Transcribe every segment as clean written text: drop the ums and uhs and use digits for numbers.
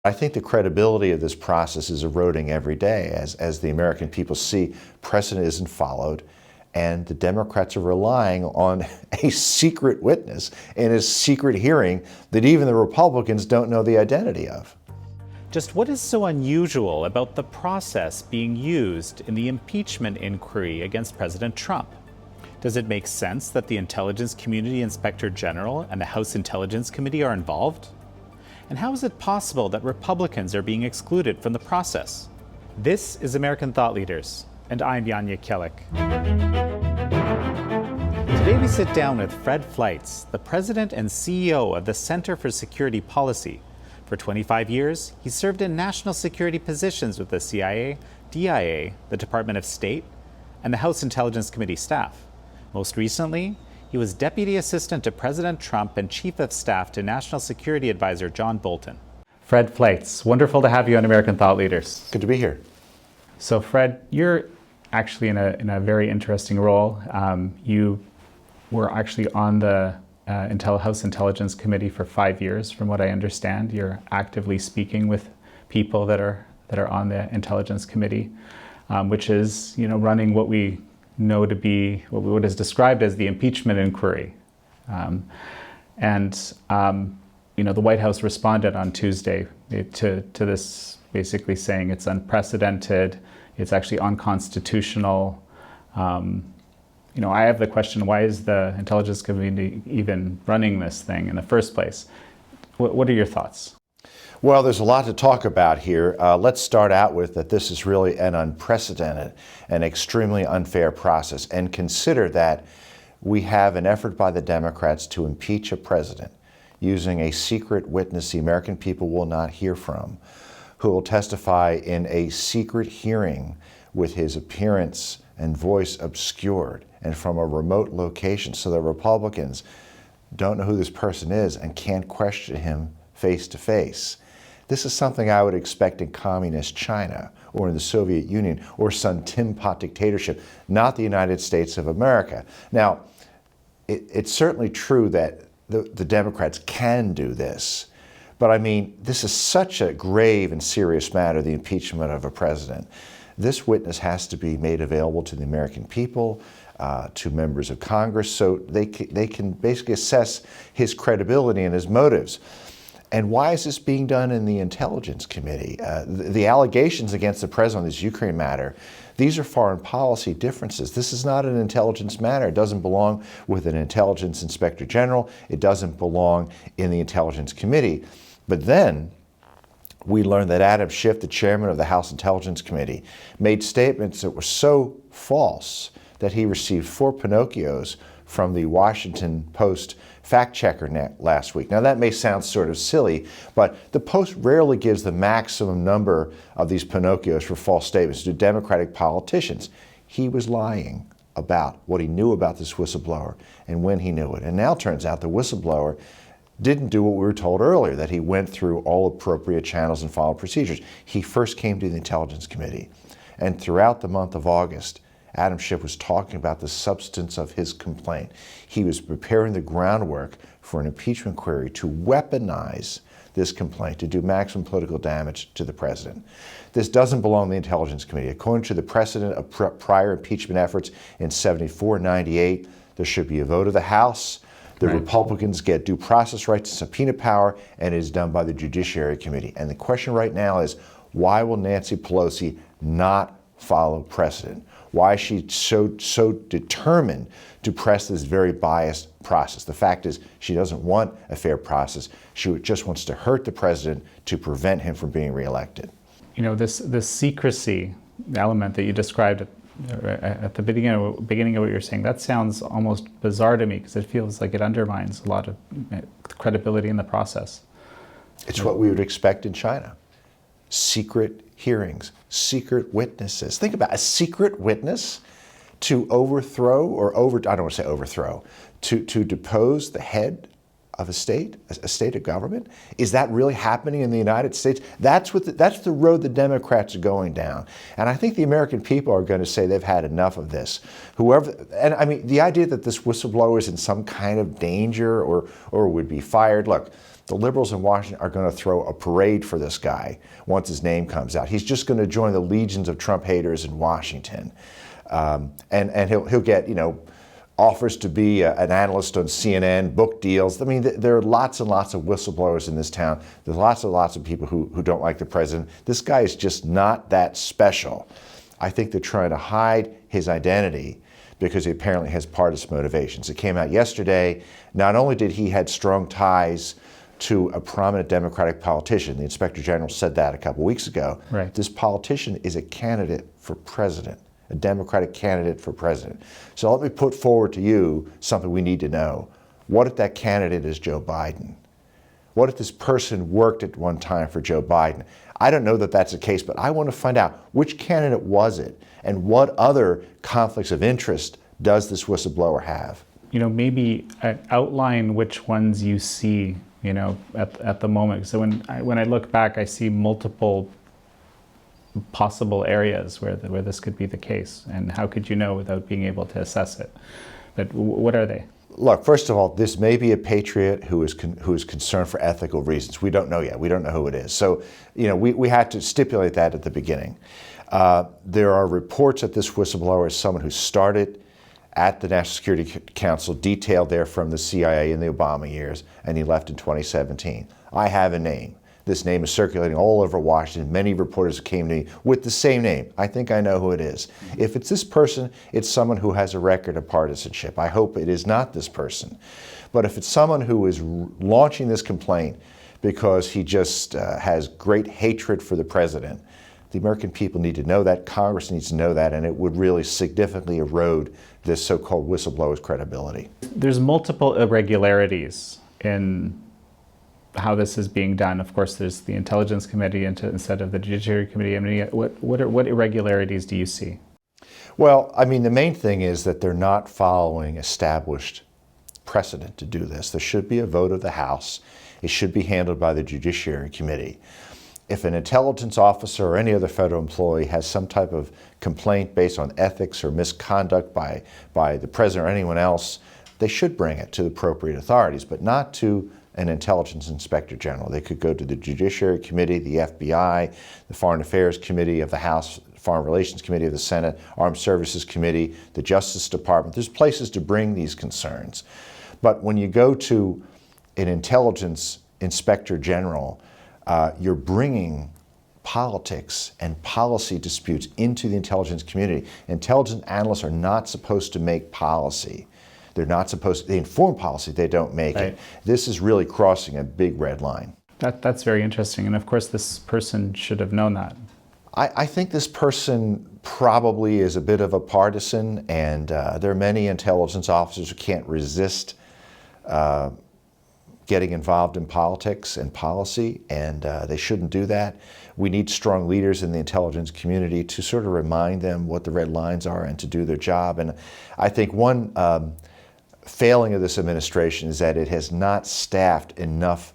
I think the credibility of this process is eroding every day as the American people see precedent isn't followed, and the Democrats are relying on a secret witness in a secret hearing that even the Republicans don't know the identity of. Just what is so unusual about the process being used in the impeachment inquiry against President Trump? Does it make sense that the Intelligence Community Inspector General and the House Intelligence Committee are involved? And how is it possible that Republicans are being excluded from the process? This is American Thought Leaders, and I'm Jekielek. Today we sit down with Fred Fleitz, the president and CEO of the Center for Security Policy. For 25 years, he served in national security positions with the CIA, DIA, the Department of State, and the House Intelligence Committee staff. Most recently, he was Deputy Assistant to President Trump and Chief of Staff to National Security Advisor John Bolton. Fred Fleitz, wonderful to have you on American Thought Leaders. Good to be here. So Fred, you're actually in a very interesting role. You were actually on the House Intelligence Committee for 5 years, from what I understand. You're actively speaking with people that are on the Intelligence Committee, which is, running what we know to be what is described as the impeachment inquiry. The White House responded on Tuesday to this, basically saying it's unprecedented, it's actually unconstitutional. I have the question, why is the Intelligence Committee even running this thing in the first place? What are your thoughts? Well, there's a lot to talk about here. Let's start out with that this is really an unprecedented and extremely unfair process. And consider that we have an effort by the Democrats to impeach a president using a secret witness the American people will not hear from, who will testify in a secret hearing with his appearance and voice obscured and from a remote location, so that Republicans don't know who this person is and can't question him face to face. This is something I would expect in communist China or in the Soviet Union or some Tin Pot dictatorship, not the United States of America. Now, it's certainly true that the Democrats can do this, but I mean, this is such a grave and serious matter, the impeachment of a president. This witness has to be made available to the American people, to members of Congress, so they can basically assess his credibility and his motives. And why is this being done in the Intelligence Committee? The allegations against the president on this Ukraine matter, these are foreign policy differences. This is not an intelligence matter. It doesn't belong with an intelligence inspector general. It doesn't belong in the Intelligence Committee. But then we learned that Adam Schiff, the chairman of the House Intelligence Committee, made statements that were so false that he received 4 Pinocchios from the Washington Post fact checker last week. Now that may sound sort of silly, but the Post rarely gives the maximum number of these Pinocchios for false statements to Democratic politicians. He was lying about what he knew about this whistleblower and when he knew it. And now it turns out the whistleblower didn't do what we were told earlier, that he went through all appropriate channels and followed procedures. He first came to the Intelligence Committee, and throughout the month of August, Adam Schiff was talking about the substance of his complaint. He was preparing the groundwork for an impeachment query to weaponize this complaint, to do maximum political damage to the president. This doesn't belong to the Intelligence Committee. According to the precedent of prior impeachment efforts in 74 and 98, there should be a vote of the House. The Republicans get due process rights and subpoena power, and it is done by the Judiciary Committee. And the question right now is, why will Nancy Pelosi not follow precedent? Why is she so determined to press this very biased process? The fact is, she doesn't want a fair process. She just wants to hurt the president to prevent him from being reelected. This secrecy element that you described at the beginning of what you're saying, that sounds almost bizarre to me, because it feels like it undermines a lot of credibility in the process. It's what we would expect in China. Secret hearings, secret witnesses. Think about a secret witness to to depose the head of a state of government. Is that really happening in the United States? That's the road the Democrats are going down. And I think the American people are going to say they've had enough of this. And I mean, the idea that this whistleblower is in some kind of danger or would be fired. Look, The liberals in Washington are going to throw a parade for this guy once his name comes out. He's just going to join the legions of Trump haters in Washington. And he'll get, offers to be an analyst on CNN, book deals. I mean, there are lots and lots of whistleblowers in this town. There's lots of people who don't like the president. This guy is just not that special. I think they're trying to hide his identity because he apparently has partisan motivations. It came out yesterday. Not only did he had strong ties to a prominent Democratic politician, the Inspector General said that a couple weeks ago. Right. This politician is a candidate for president, a Democratic candidate for president. So let me put forward to you something we need to know. What if that candidate is Joe Biden? What if this person worked at one time for Joe Biden? I don't know that that's the case, but I want to find out which candidate was it and what other conflicts of interest does this whistleblower have? Maybe outline which ones you see, at the moment. So when I look back, I see multiple possible areas where this could be the case. And how could you know without being able to assess it? But what are they? Look, first of all, this may be a patriot who is concerned for ethical reasons. We don't know yet. We don't know who it is. So, we had to stipulate that at the beginning. There are reports that this whistleblower is someone who started at the National Security Council, detailed there from the CIA in the Obama years, and he left in 2017. I have a name. This name is circulating all over Washington. Many reporters came to me with the same name. I think I know who it is. If it's this person, it's someone who has a record of partisanship. I hope it is not this person. But if it's someone who is launching this complaint because he just has great hatred for the president, the American people need to know that, Congress needs to know that, and it would really significantly erode this so-called whistleblower's credibility. There's multiple irregularities in how this is being done. Of course, there's the Intelligence Committee instead of the Judiciary Committee. I mean, what irregularities do you see? Well, I mean, the main thing is that they're not following established precedent to do this. There should be a vote of the House. It should be handled by the Judiciary Committee. If an intelligence officer or any other federal employee has some type of complaint based on ethics or misconduct by the president or anyone else, they should bring it to the appropriate authorities, but not to an intelligence inspector general. They could go to the Judiciary Committee, the FBI, the Foreign Affairs Committee of the House, Foreign Relations Committee of the Senate, Armed Services Committee, the Justice Department. There's places to bring these concerns. But when you go to an intelligence inspector general, you're bringing politics and policy disputes into the intelligence community. Intelligence analysts are not supposed to make policy. They're not supposed to, they inform policy, they don't make it. This is really crossing a big red line. That's very interesting. And of course, this person should have known that. I think this person probably is a bit of a partisan, and there are many intelligence officers who can't resist getting involved in politics and policy, and they shouldn't do that. We need strong leaders in the intelligence community to sort of remind them what the red lines are and to do their job. And I think one failing of this administration is that it has not staffed enough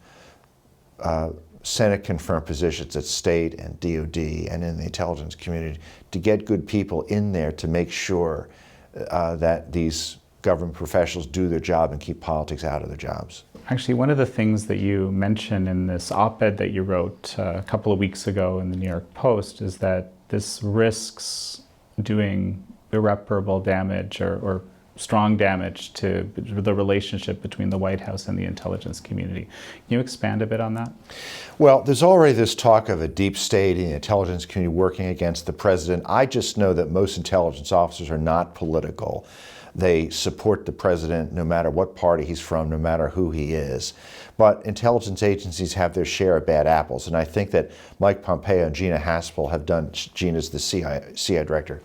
Senate-confirmed positions at state and DOD and in the intelligence community to get good people in there to make sure that these government professionals do their job and keep politics out of their jobs. Actually, one of the things that you mentioned in this op-ed that you wrote a couple of weeks ago in the New York Post is that this risks doing irreparable damage or strong damage to the relationship between the White House and the intelligence community. Can you expand a bit on that? Well, there's already this talk of a deep state in the intelligence community working against the president. I just know that most intelligence officers are not political. They support the president no matter what party he's from, no matter who he is. But intelligence agencies have their share of bad apples, and I think that Mike Pompeo and Gina Haspel have done, Gina's the CIA director,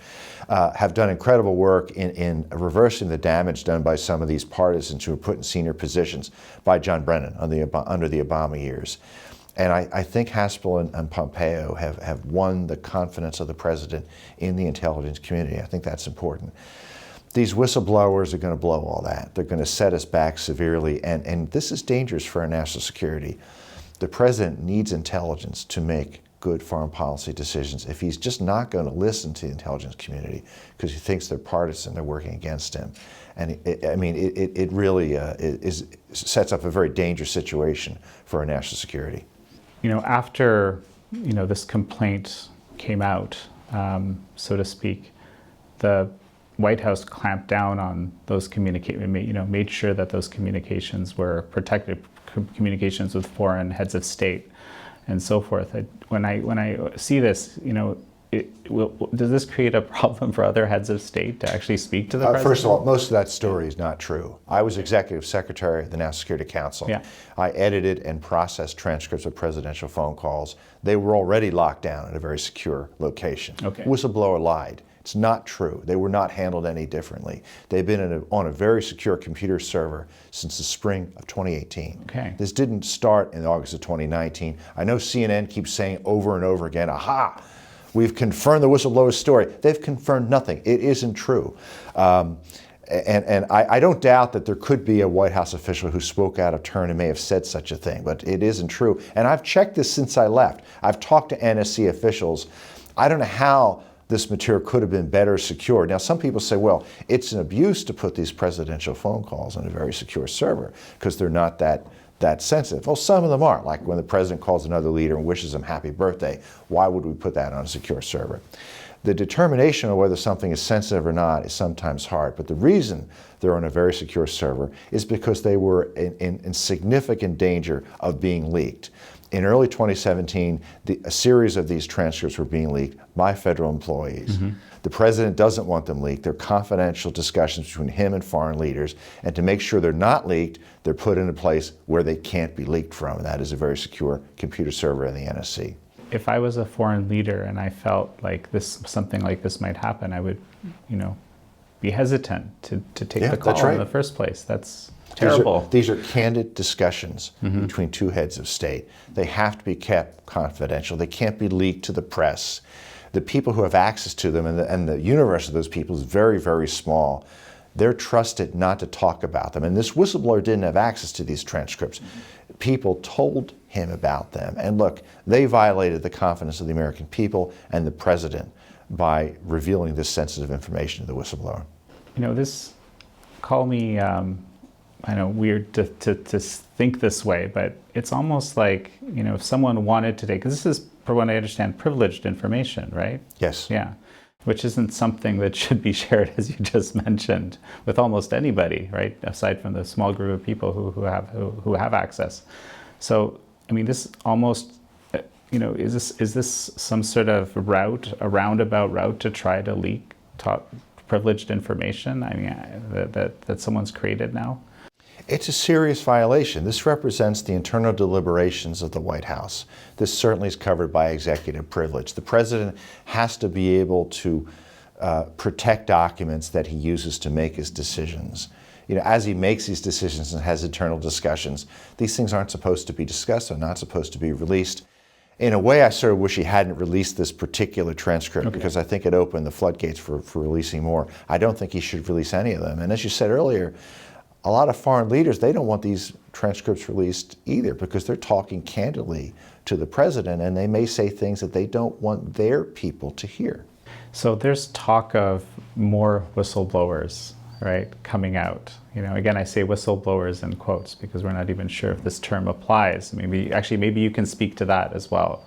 have done incredible work in reversing the damage done by some of these partisans who were put in senior positions by John Brennan under the Obama years. And I think Haspel and Pompeo have won the confidence of the president in the intelligence community. I think that's important. These whistleblowers are going to blow all that. They're going to set us back severely, and this is dangerous for our national security. The president needs intelligence to make good foreign policy decisions if he's just not going to listen to the intelligence community because he thinks they're partisan, they're working against him. And it really sets up a very dangerous situation for our national security. After this complaint came out, so to speak, the White House clamped down on those made sure that those communications were protected, communications with foreign heads of state, and so forth. When I see this, does this create a problem for other heads of state to actually speak to the president? First of all, most of that story is not true. I was executive secretary of the National Security Council. Yeah. I edited and processed transcripts of presidential phone calls. They were already locked down in a very secure location. Okay. Whistleblower lied. It's not true. They were not handled any differently. They've been on a very secure computer server since the spring of 2018. Okay. This didn't start in August of 2019. I know CNN keeps saying over and over again, aha, we've confirmed the whistleblower story. They've confirmed nothing. It isn't true. And I don't doubt that there could be a White House official who spoke out of turn and may have said such a thing, but it isn't true. And I've checked this since I left. I've talked to NSC officials. I don't know how this material could have been better secured. Now, some people say, well, it's an abuse to put these presidential phone calls on a very secure server because they're not that sensitive. Well, some of them are, like when the president calls another leader and wishes them happy birthday. Why would we put that on a secure server? The determination of whether something is sensitive or not is sometimes hard, but the reason they're on a very secure server is because they were in significant danger of being leaked. In early 2017, a series of these transcripts were being leaked by federal employees. Mm-hmm. The president doesn't want them leaked. They're confidential discussions between him and foreign leaders. And to make sure they're not leaked, they're put in a place where they can't be leaked from. And that is a very secure computer server in the NSC. If I was a foreign leader and I felt like something like this might happen, I would, be hesitant to take the call in the first place. That's terrible. These are candid discussions mm-hmm. between two heads of state. They have to be kept confidential. They can't be leaked to the press. The people who have access to them and the universe of those people is very, very small. They're trusted not to talk about them. And this whistleblower didn't have access to these transcripts. People told him about them. And look, they violated the confidence of the American people and the president by revealing this sensitive information to the whistleblower. This, call me, I know, weird to think this way, but it's almost like, if someone wanted to take, because this is, for what I understand, privileged information, right? Yes. Yeah. Which isn't something that should be shared, as you just mentioned, with almost anybody, right? Aside from the small group of people who have access. So, this almost, is this some sort of a roundabout route to try to leak privileged information? That someone's created now. It's a serious violation. This represents the internal deliberations of the White House. This certainly is covered by executive privilege. The president has to be able to protect documents that he uses to make his decisions. As he makes these decisions and has internal discussions, these things aren't supposed to be discussed, they're not supposed to be released. In a way, I sort of wish he hadn't released this particular transcript because I think it opened the floodgates for releasing more. I don't think he should release any of them. And as you said earlier, a lot of foreign leaders, they don't want these transcripts released either because they're talking candidly to the president and they may say things that they don't want their people to hear. So there's talk of more whistleblowers, right, coming out. Again, I say whistleblowers in quotes because we're not even sure if this term applies. Maybe you can speak to that as well.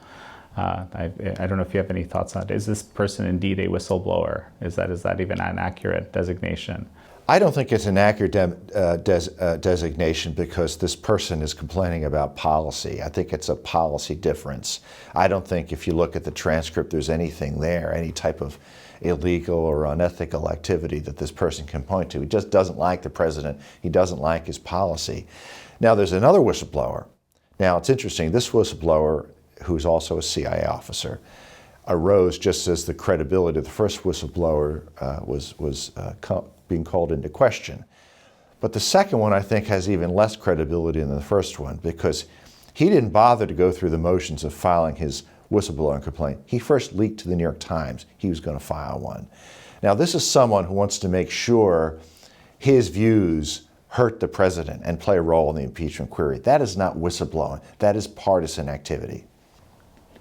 I don't know if you have any thoughts on it. Is this person indeed a whistleblower? Is that even an accurate designation? I don't think it's an accurate designation because this person is complaining about policy. I think it's a policy difference. I don't think if you look at the transcript there's anything there, any type of illegal or unethical activity that this person can point to. He just doesn't like the president. He doesn't like his policy. Now there's another whistleblower. Now it's interesting, this whistleblower, who's also a CIA officer, arose just as the credibility of the first whistleblower was being called into question. But the second one, I think, has even less credibility than the first one because he didn't bother to go through the motions of filing his whistleblowing complaint. He first leaked to the New York Times he was going to file one. Now, this is someone who wants to make sure his views hurt the president and play a role in the impeachment query. That is not whistleblowing. That is partisan activity.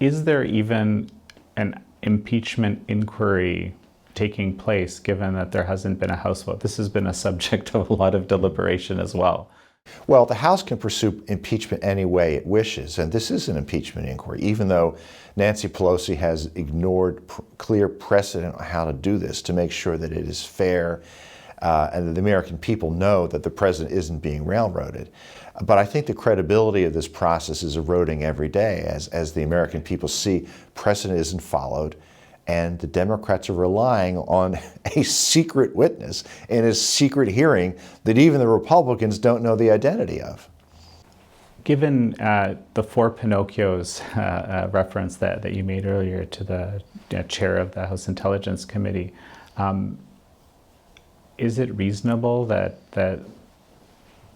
Is there even an impeachment inquiry taking place, given that there hasn't been a House vote? This has been a subject of a lot of deliberation as well. Well, the House can pursue impeachment any way it wishes, and this is an impeachment inquiry, even though Nancy Pelosi has ignored clear precedent on how to do this to make sure that it is fair and that the American people know that the president isn't being railroaded. But I think the credibility of this process is eroding every day as the American people see precedent isn't followed, and the Democrats are relying on a secret witness in a secret hearing that even the Republicans don't know the identity of. Given the four Pinocchios reference that you made earlier to the chair of the House Intelligence Committee, is it reasonable that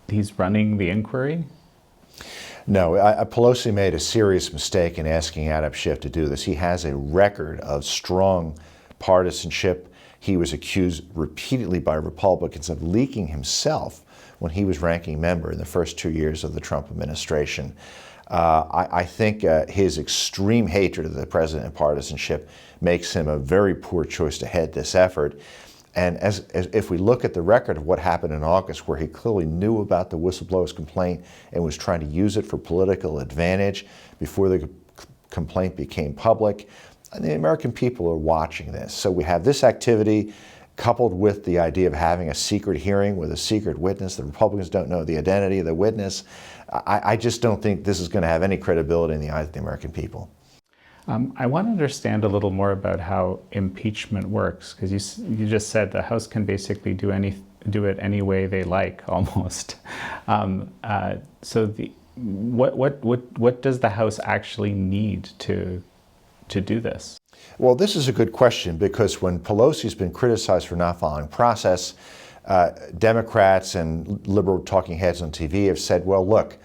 he's running the inquiry? No, Pelosi made a serious mistake in asking Adam Schiff to do this. He has a record of strong partisanship. He was accused repeatedly by Republicans of leaking himself when he was ranking member in the first 2 years of the Trump administration. I think his extreme hatred of the president and partisanship makes him a very poor choice to head this effort. And as if we look at the record of what happened in August, where he clearly knew about the whistleblower's complaint and was trying to use it for political advantage before the complaint became public, and the American people are watching this. So we have this activity coupled with the idea of having a secret hearing with a secret witness. The Republicans don't know the identity of the witness. I just don't think this is going to have any credibility in the eyes of the American people. I want to understand a little more about how impeachment works, because you just said the House can basically do it any way they like, almost. So what does the House actually need to do this? Well, this is a good question, because when Pelosi's been criticized for not following process, Democrats and liberal talking heads on TV have said, well, look,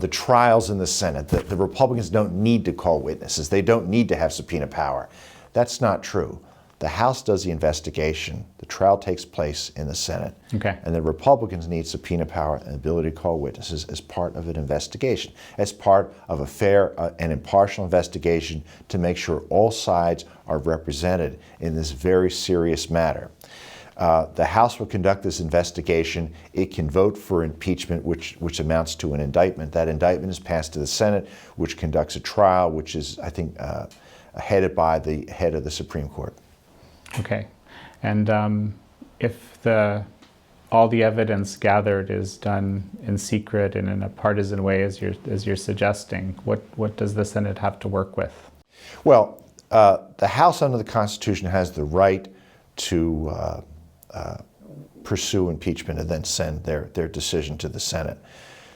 the trials in the Senate, the Republicans don't need to call witnesses. They don't need to have subpoena power. That's not true. The House does the investigation. The trial takes place in the Senate. Okay. And the Republicans need subpoena power and ability to call witnesses as part of an investigation, as part of a fair and impartial investigation to make sure all sides are represented in this very serious matter. The House will conduct this investigation. It can vote for impeachment, which amounts to an indictment. That indictment is passed to the Senate, which conducts a trial, which is, I think, headed by the head of the Supreme Court. Okay. And if all the evidence gathered is done in secret and in a partisan way, as you're suggesting, what does the Senate have to work with? Well, the House under the Constitution has the right to pursue impeachment and then send their decision to the Senate.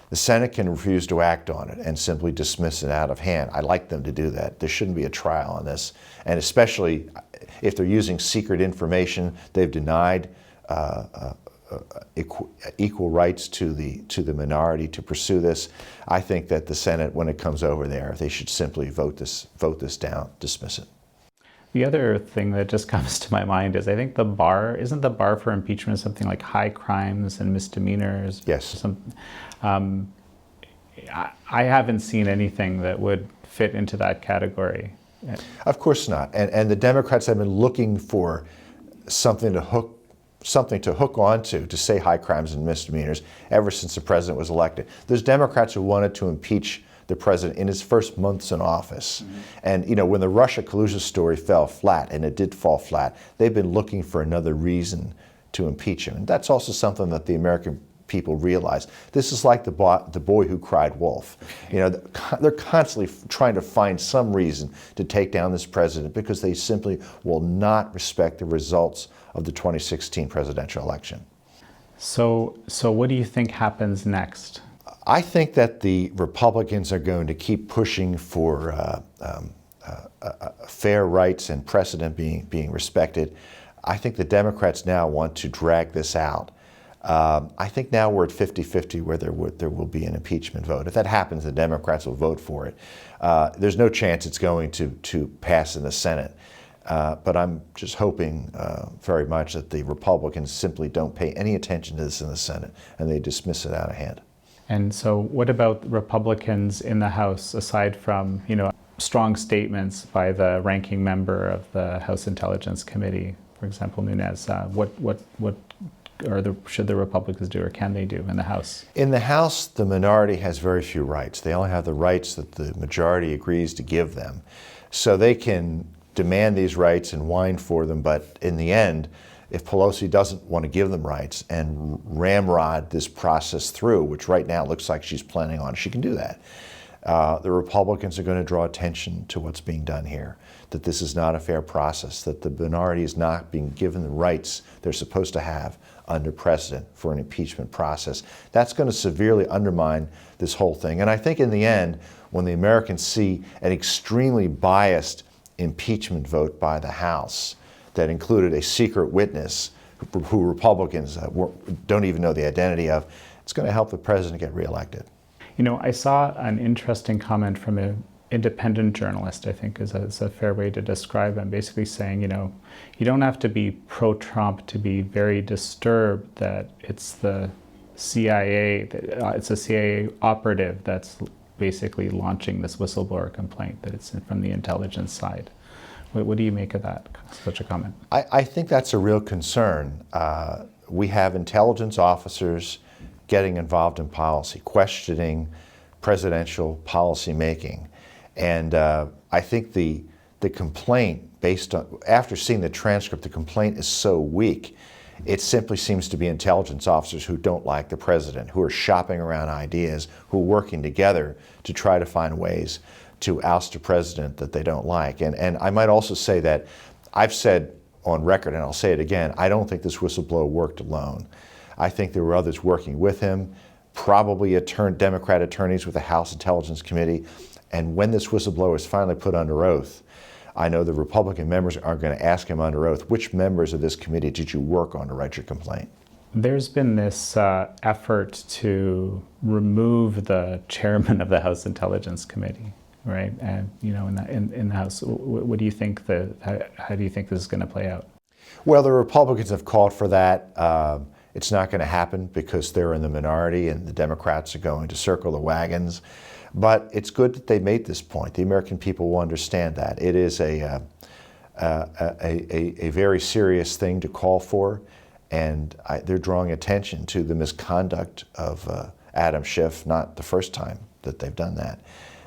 The Senate can refuse to act on it and simply dismiss it out of hand. I'd like them to do that. There shouldn't be a trial on this. And especially if they're using secret information, they've denied equal rights to the minority to pursue this. I think that the Senate, when it comes over there, they should simply vote this down, dismiss it. The other thing that just comes to my mind is I think isn't the bar for impeachment something like high crimes and misdemeanors? Yes. I haven't seen anything that would fit into that category. Of course not. And the Democrats have been looking for something to hook onto to say high crimes and misdemeanors ever since the president was elected. There's Democrats who wanted to impeach the president in his first months in office. Mm-hmm. And when the Russia collusion story fell flat, and it did fall flat, they've been looking for another reason to impeach him. And that's also something that the American people realize. This is like the boy who cried wolf. They're constantly trying to find some reason to take down this president because they simply will not respect the results of the 2016 presidential election. So what do you think happens next? I think that the Republicans are going to keep pushing for fair rights and precedent being respected. I think the Democrats now want to drag this out. I think now we're at 50-50 where there will be an impeachment vote. If that happens, the Democrats will vote for it. There's no chance it's going to pass in the Senate. But I'm just hoping very much that the Republicans simply don't pay any attention to this in the Senate and they dismiss it out of hand. And so what about Republicans in the House, aside from, strong statements by the ranking member of the House Intelligence Committee, for example, Nunes. Should the Republicans do, or can they do in the House? In the House, the minority has very few rights. They only have the rights that the majority agrees to give them. So they can demand these rights and whine for them, but in the end, if Pelosi doesn't want to give them rights and ramrod this process through, which right now looks like she's planning on, she can do that. The Republicans are going to draw attention to what's being done here, that this is not a fair process, that the minority is not being given the rights they're supposed to have under precedent for an impeachment process. That's going to severely undermine this whole thing. And I think in the end, when the Americans see an extremely biased impeachment vote by the House that included a secret witness who Republicans don't even know the identity of, it's going to help the president get reelected. You know, I saw an interesting comment from an independent journalist, I think is a fair way to describe him, basically saying, you know, you don't have to be pro-Trump to be very disturbed that it's the CIA, it's a CIA operative that's basically launching this whistleblower complaint, that it's from the intelligence side. What do you make of that, such a comment? I think that's a real concern. We have intelligence officers getting involved in policy, questioning presidential policy making. And I think the complaint, based on, after seeing the transcript, the complaint is so weak. It simply seems to be intelligence officers who don't like the president, who are shopping around ideas, who are working together to try to find ways to oust a president that they don't like. And I might also say that I've said on record, and I'll say it again, I don't think this whistleblower worked alone. I think there were others working with him, probably Democrat attorneys with the House Intelligence Committee. And when this whistleblower is finally put under oath, I know the Republican members are going to ask him under oath, which members of this committee did you work on to write your complaint? There's been this effort to remove the chairman of the House Intelligence Committee, right? And you know, in the House, what do you think? How do you think this is going to play out? Well, the Republicans have called for that. It's not going to happen because they're in the minority, and the Democrats are going to circle the wagons. But it's good that they made this point. The American people will understand that. It is a very serious thing to call for, and they're drawing attention to the misconduct of Adam Schiff, not the first time that they've done that,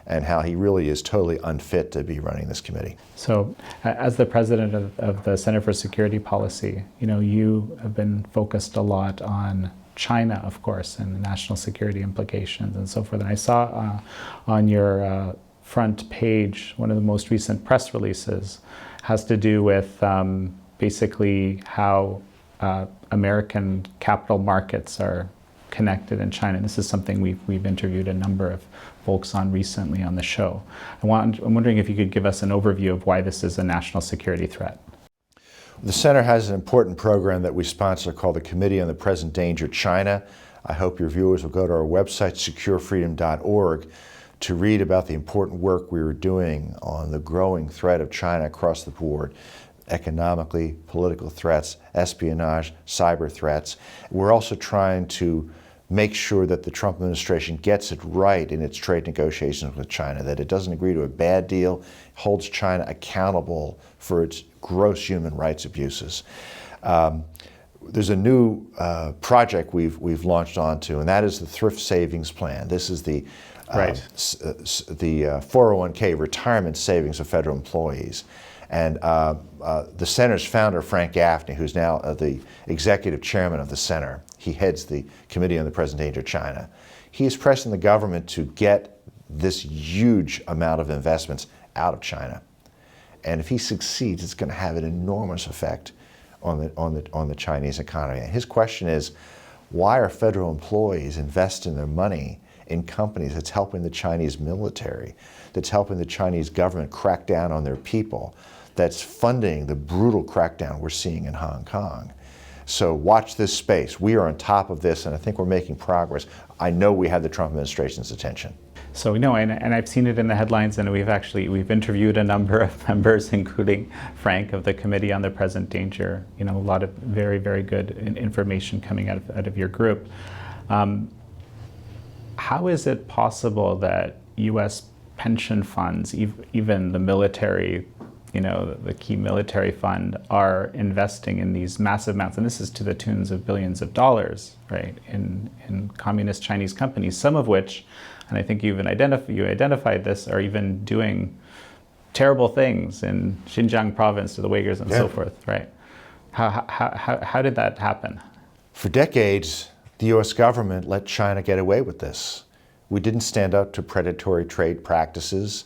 and how he really is totally unfit to be running this committee. So, as the president of the Center for Security Policy, you know, you have been focused a lot on China, of course, and the national security implications and so forth. And I saw on your front page, one of the most recent press releases has to do with basically how American capital markets are connected in China. And this is something we've interviewed a number of folks on recently on the show. I'm wondering if you could give us an overview of why this is a national security threat. The Center has an important program that we sponsor called the Committee on the Present Danger China. I hope your viewers will go to our website, securefreedom.org, to read about the important work we are doing on the growing threat of China across the board, economically, political threats, espionage, cyber threats. We're also trying to make sure that the Trump administration gets it right in its trade negotiations with China, that it doesn't agree to a bad deal, holds China accountable for its gross human rights abuses. There's a new project we've launched onto, and that is the Thrift Savings Plan. This is the 401k retirement savings of federal employees. And the Center's founder, Frank Gaffney, who's now the executive chairman of the Center, he heads the Committee on the Present Danger China. He is pressing the government to get this huge amount of investments out of China. And if he succeeds, it's going to have an enormous effect on the Chinese economy. And his question is, why are federal employees investing their money in companies that's helping the Chinese military, that's helping the Chinese government crack down on their people, that's funding the brutal crackdown we're seeing in Hong Kong? So watch this space. We are on top of this, and I think we're making progress. I know we have the Trump administration's attention. So we know, and I've seen it in the headlines, and we've interviewed a number of members, including Frank of the Committee on the Present Danger. You know, a lot of very, very good information coming out of your group. How is it possible that U.S. pension funds, even the military, the key military fund, are investing in these massive amounts, and this is to the tunes of billions of dollars, right, in communist Chinese companies, some of which, and I think you identified this, are even doing terrible things in Xinjiang province to the Uyghurs and so forth, right? How did that happen? For decades, the U.S. government let China get away with this. We didn't stand up to predatory trade practices,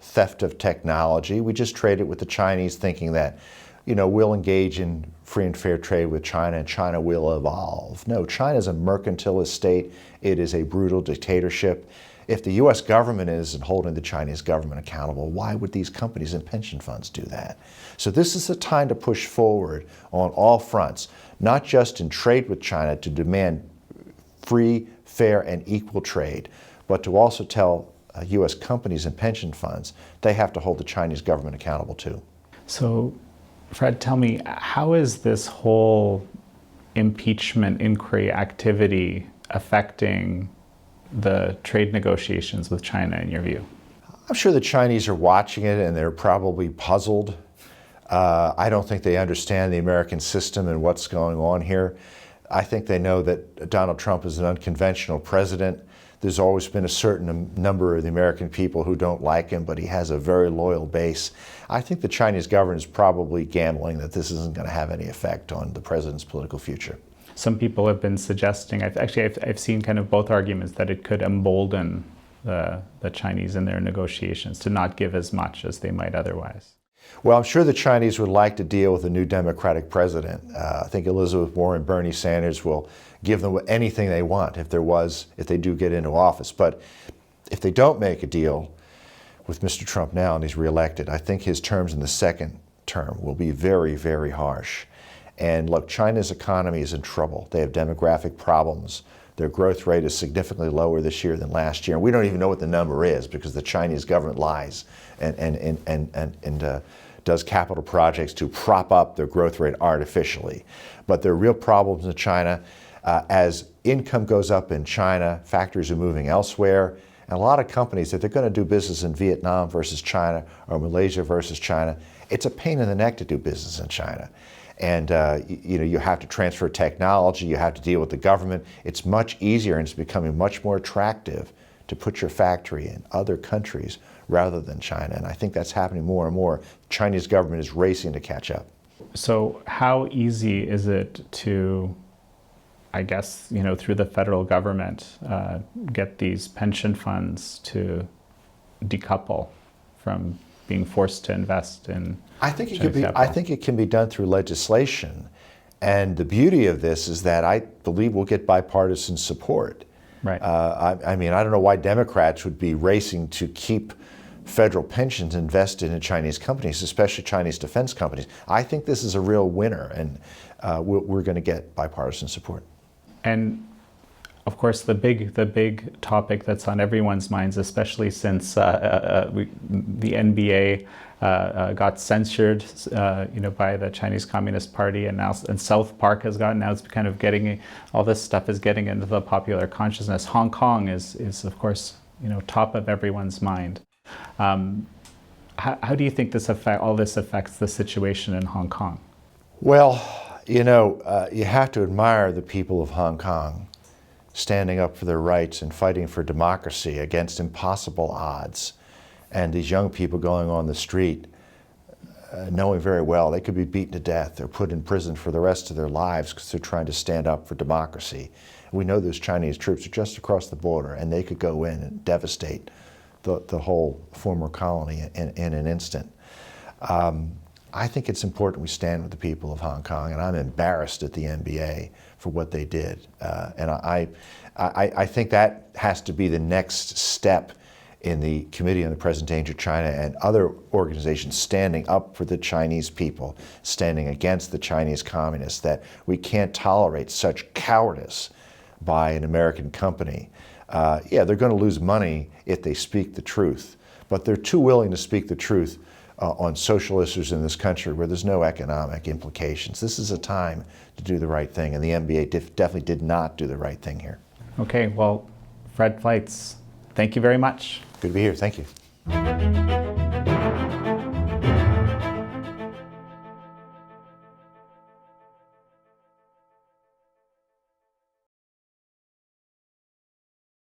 theft of technology. We just traded with the Chinese thinking that, we'll engage in free and fair trade with China and China will evolve. No, China is a mercantilist state. It is a brutal dictatorship. If the U.S. government isn't holding the Chinese government accountable, why would these companies and pension funds do that? So this is the time to push forward on all fronts, not just in trade with China to demand free, fair, and equal trade, but to also tell U.S. companies and pension funds they have to hold the Chinese government accountable too. So, Fred, tell me, how is this whole impeachment inquiry activity affecting the trade negotiations with China in your view? I'm sure the Chinese are watching it and they're probably puzzled. I don't think they understand the American system and what's going on here. I think they know that Donald Trump is an unconventional president. There's always been a certain number of the American people who don't like him, but he has a very loyal base. I think the Chinese government is probably gambling that this isn't going to have any effect on the president's political future. Some people have been suggesting, I've seen kind of both arguments, that it could embolden the Chinese in their negotiations to not give as much as they might otherwise. Well, I'm sure the Chinese would like to deal with a new Democratic president. I think Elizabeth Warren, Bernie Sanders will give them anything they want if they do get into office. But if they don't make a deal with Mr. Trump now and he's reelected, I think his terms in the second term will be very, very harsh. And look, China's economy is in trouble. They have demographic problems. Their growth rate is significantly lower this year than last year. And we don't even know what the number is because the Chinese government lies and does capital projects to prop up their growth rate artificially. But there are real problems in China. As income goes up in China, factories are moving elsewhere. And a lot of companies, if they're going to do business in Vietnam versus China or Malaysia versus China, it's a pain in the neck to do business in China. And you have to transfer technology, you have to deal with the government. It's much easier and it's becoming much more attractive to put your factory in other countries rather than China. And I think that's happening more and more. The Chinese government is racing to catch up. So how easy is it to, I guess, through the federal government, get these pension funds to decouple from being forced to invest in I think it can be done through legislation. And the beauty of this is that I believe we'll get bipartisan support. Right. I mean, I don't know why Democrats would be racing to keep federal pensions invested in Chinese companies, especially Chinese defense companies. I think this is a real winner, and we're going to get bipartisan support. And of course, the big topic that's on everyone's minds, especially since the NBA got censored, by the Chinese Communist Party, and South Park has gotten, now it's kind of getting, all this stuff is getting into the popular consciousness. Hong Kong is of course, top of everyone's mind. How do you think all this affects the situation in Hong Kong? Well, you have to admire the people of Hong Kong standing up for their rights and fighting for democracy against impossible odds. And these young people going on the street, knowing very well they could be beaten to death or put in prison for the rest of their lives because they're trying to stand up for democracy. We know those Chinese troops are just across the border and they could go in and devastate the whole former colony in an instant. I think it's important we stand with the people of Hong Kong, and I'm embarrassed at the NBA for what they did. And I think that has to be the next step in the Committee on the Present Danger of China and other organizations standing up for the Chinese people, standing against the Chinese communists, that we can't tolerate such cowardice by an American company. Yeah, they're going to lose money if they speak the truth, but they're too willing to speak the truth on social issues in this country where there's no economic implications. This is a time to do the right thing, and the NBA definitely did not do the right thing here. Okay, well, Fred Fleitz, thank you very much. Good to be here. Thank you.